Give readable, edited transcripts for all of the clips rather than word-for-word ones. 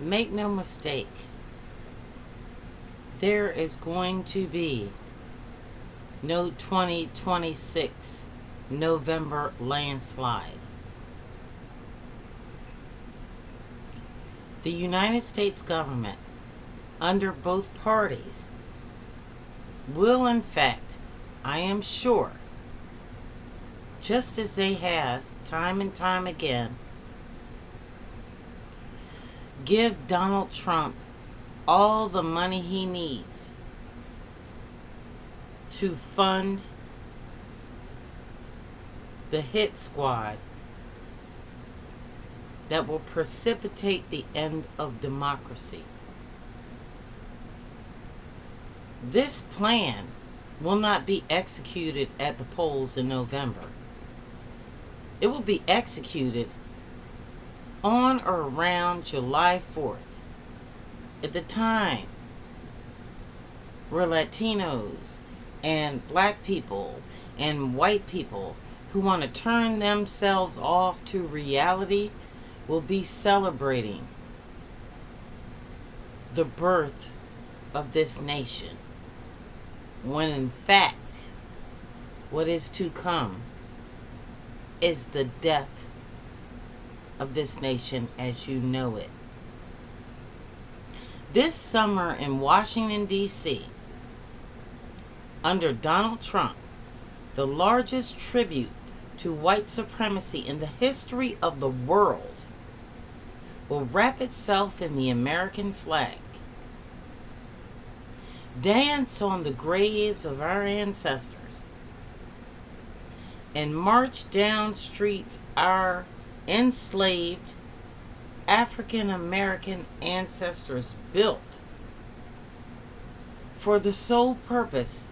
make no mistake, there is going to be no 2026 November landslide. The United States government, under both parties, will in fact, I am sure, just as they have time and time again, give Donald Trump all the money he needs to fund the hit squad that will precipitate the end of democracy. This plan will not be executed at the polls in November. It will be executed on or around July 4th, at the time where Latinos and black people and white people who want to turn themselves off to reality will be celebrating the birth of this nation, when in fact what is to come is the death of this nation as you know it. This summer in Washington, D.C., under Donald Trump, the largest tribute to white supremacy in the history of the world will wrap itself in the American flag, dance on the graves of our ancestors, and march down streets our enslaved African American ancestors built for the sole purpose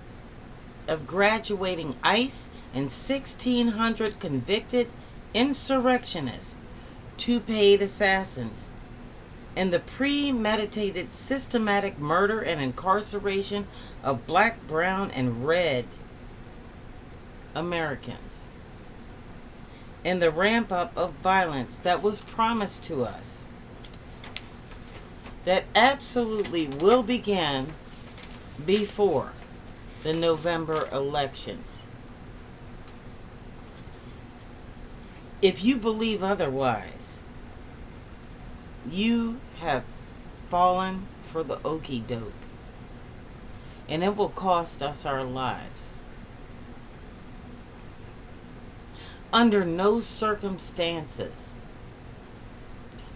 of graduating ICE and 1,600 convicted insurrectionists, two paid assassins, and the premeditated systematic murder and incarceration of black, brown, and red Americans, and the ramp up of violence that was promised to us, that absolutely will begin before the November elections. If you believe otherwise, you have fallen for the okie doke, and it will cost us our lives. Under no circumstances,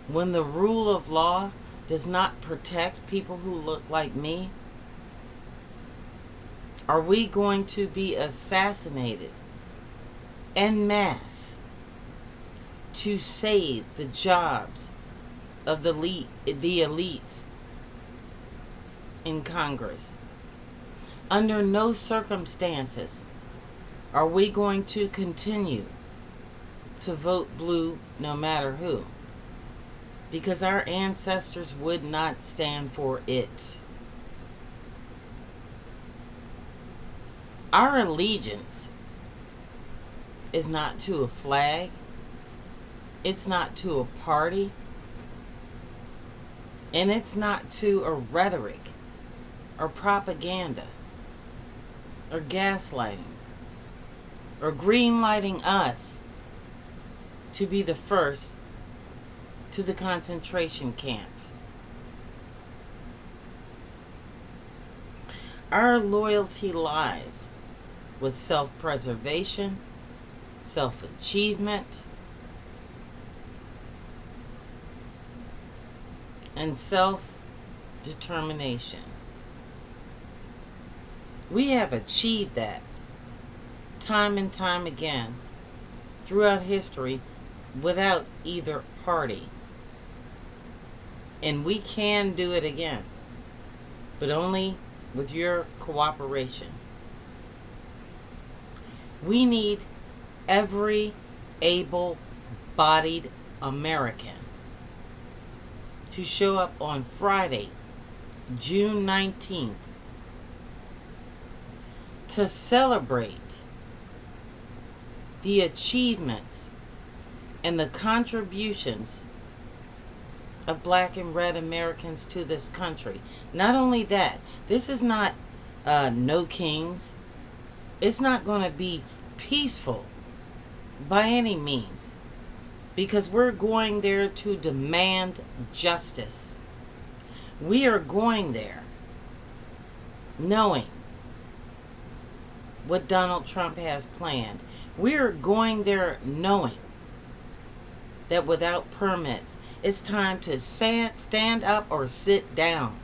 when the rule of law does not protect people who look like me, are we going to be assassinated en masse to save the jobs of the elites in Congress? Under no circumstances are we going to continue to vote blue no matter who, because our ancestors would not stand for it. Our allegiance is not to a flag, it's not to a party, and it's not to a rhetoric or propaganda or gaslighting or greenlighting us to be the first to the concentration camps. Our loyalty lies with self-preservation, self-achievement, and self-determination. We have achieved that time and time again throughout history without either party. And we can do it again, but only with your cooperation. We need every able-bodied American to show up on Friday, June 19th, to celebrate the achievements and the contributions of black and red Americans to this country. Not only that, this is not no kings. It's not going to be peaceful by any means, because we're going there to demand justice. We are going there knowing what Donald Trump has planned. We are going there knowing that without permits, it's time to stand up or sit down.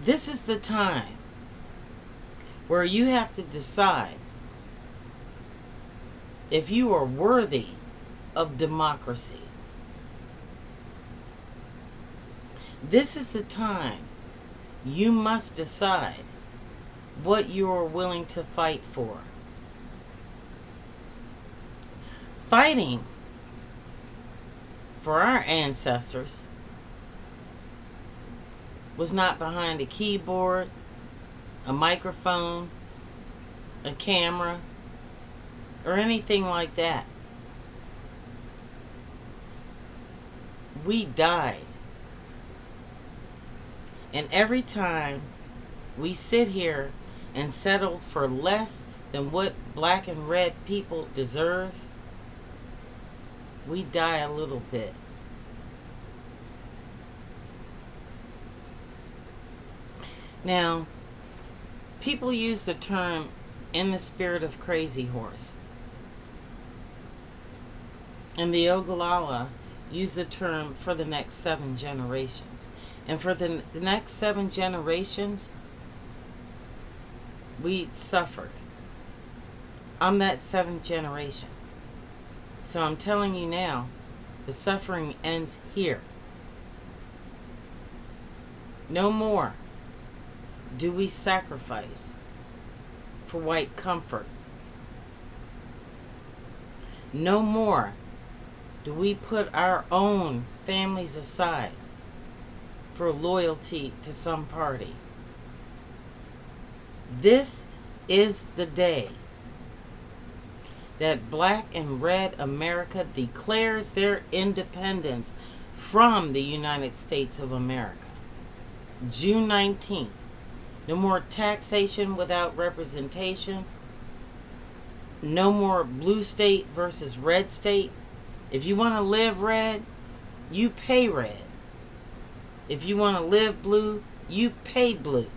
This is the time where you have to decide if you are worthy of democracy. This is the time you must decide what you are willing to fight for. Fighting for our ancestors was not behind a keyboard, a microphone, a camera, or anything like that. We died. And every time we sit here and settle for less than what black and red people deserve, we die a little bit. Now, people use the term "in the spirit of crazy horse." And the Oglala use the term "for the next 7 generations." And for the next 7 generations, we suffered. I'm that 7th generation. So I'm telling you now, the suffering ends here. No more do we sacrifice for white comfort. No more do we put our own families aside for loyalty to some party. This is the day that black and red America declares their independence from the United States of America. June 19th. No more taxation without representation. No more blue state versus red state. If you want to live red, you pay red. If you want to live blue, you pay blue.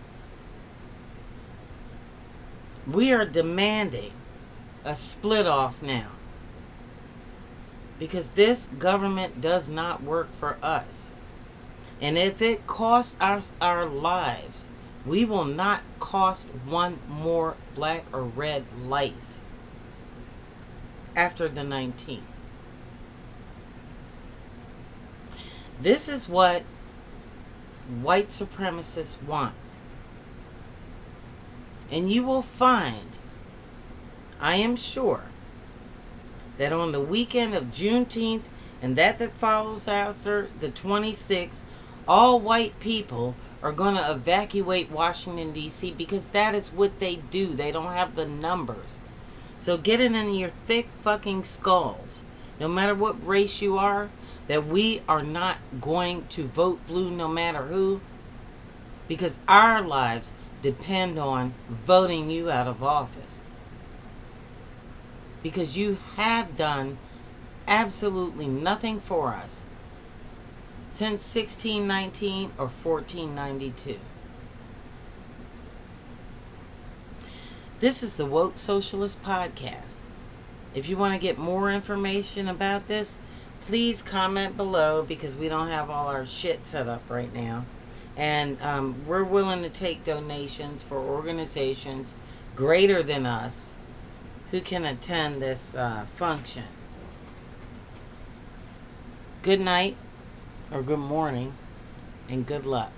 We are demanding a split off now, because this government does not work for us. And if it costs us our lives, we will not cost one more black or red life after the 19th. This is what white supremacists want. And you will find, I am sure, that on the weekend of Juneteenth and that follows after the 26th, all white people are going to evacuate Washington, D.C. because that is what they do. They don't have the numbers. So get it in your thick fucking skulls, no matter what race you are, that we are not going to vote blue no matter who, because our lives depend on voting you out of office. Because you have done absolutely nothing for us since 1619 or 1492. This is the Woke Socialist Podcast. If you want to get more information about this, please comment below, because we don't have all our shit set up right now. And we're willing to take donations for organizations greater than us who can attend this function. Good night, or good morning, and good luck.